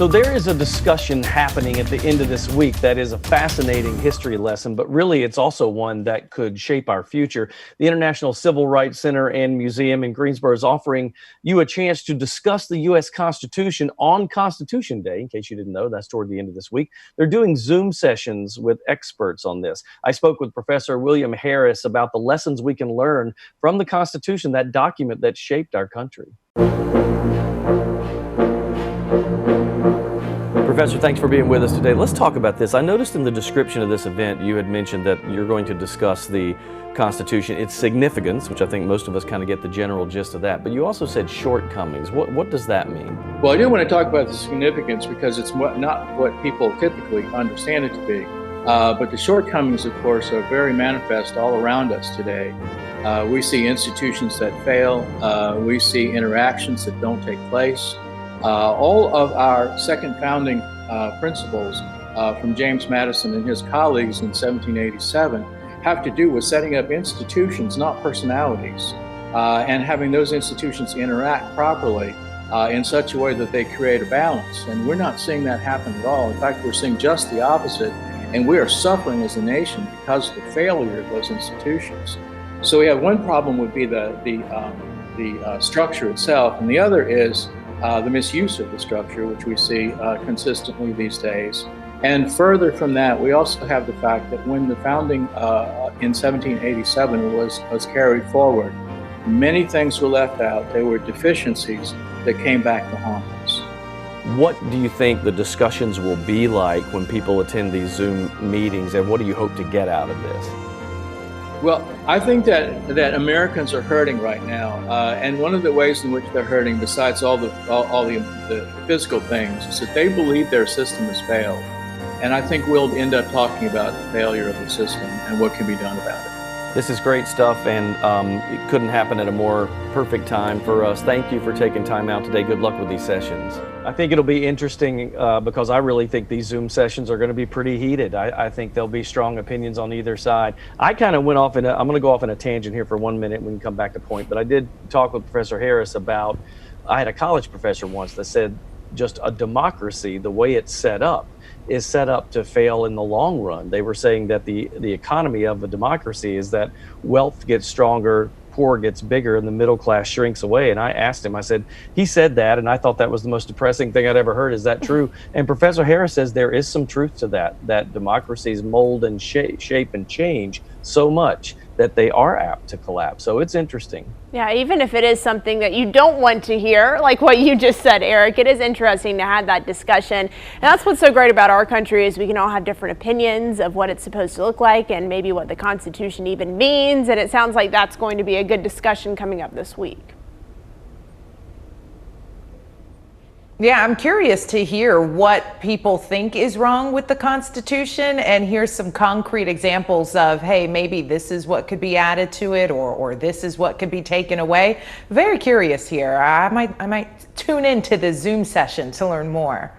So there is a discussion happening at the end of this week that is a fascinating history lesson, but really it's also one that could shape our future. The International Civil Rights Center and Museum in Greensboro is offering you a chance to discuss the U.S. Constitution on Constitution Day. In case you didn't know, that's toward the end of this week. They're doing Zoom sessions with experts on this. I spoke with Professor William Harris about the lessons we can learn from the Constitution, that document that shaped our country. Professor, thanks for being with us today. Let's talk about this. I noticed in the description of this event, you had mentioned that you're going to discuss the Constitution, its significance, which I think most of us kind of get the general gist of that, but you also said shortcomings. What does that mean? Well, I do want to talk about the significance because it's not what people typically understand it to be. But the shortcomings, of course, are very manifest all around us today. We see institutions that fail. We see interactions that don't take place. All of our second founding principles from James Madison and his colleagues in 1787 have to do with setting up institutions, not personalities, and having those institutions interact properly in such a way that they create a balance. And we're not seeing that happen at all. In fact, we're seeing just the opposite, and we are suffering as a nation because of the failure of those institutions. So we have one problem would be the structure itself, and the other is the misuse of the structure, which we see consistently these days. And further from that, we also have the fact that when the founding in 1787 was carried forward, many things were left out. There were deficiencies that came back to haunt us. What do you think the discussions will be like when people attend these Zoom meetings, and what do you hope to get out of this? Well, I think that Americans are hurting right now, and one of the ways in which they're hurting, besides all the physical things, is that they believe their system has failed. And I think we'll end up talking about the failure of the system and what can be done about it. This is great stuff, and it couldn't happen at a more perfect time for us. Thank you for taking time out today. Good luck with these sessions. I think it'll be interesting because I really think these Zoom sessions are going to be pretty heated. I think there'll be strong opinions on either side. I kind of went off I'm going to go off in a tangent here for 1 minute. We can come back to point, but I did talk with Professor Harris about, I had a college professor once that said just a democracy, the way it's set up, is set up to fail in the long run. They were saying that the economy of a democracy is that wealth gets stronger, poor gets bigger, and the middle class shrinks away. And I asked him, I said, he said that, and I thought that was the most depressing thing I'd ever heard. Is that true? And Professor Harris says there is some truth to that democracies mold and shape and change so much that they are apt to collapse. So it's interesting. Yeah, even if it is something that you don't want to hear, like what you just said, Eric, it is interesting to have that discussion. And that's what's so great about our country is we can all have different opinions of what it's supposed to look like and maybe what the Constitution even means. And it sounds like that's going to be a good discussion coming up this week. Yeah, I'm curious to hear what people think is wrong with the Constitution, and here's some concrete examples of, hey, maybe this is what could be added to it, or this is what could be taken away. Very curious here. I might tune into the Zoom session to learn more.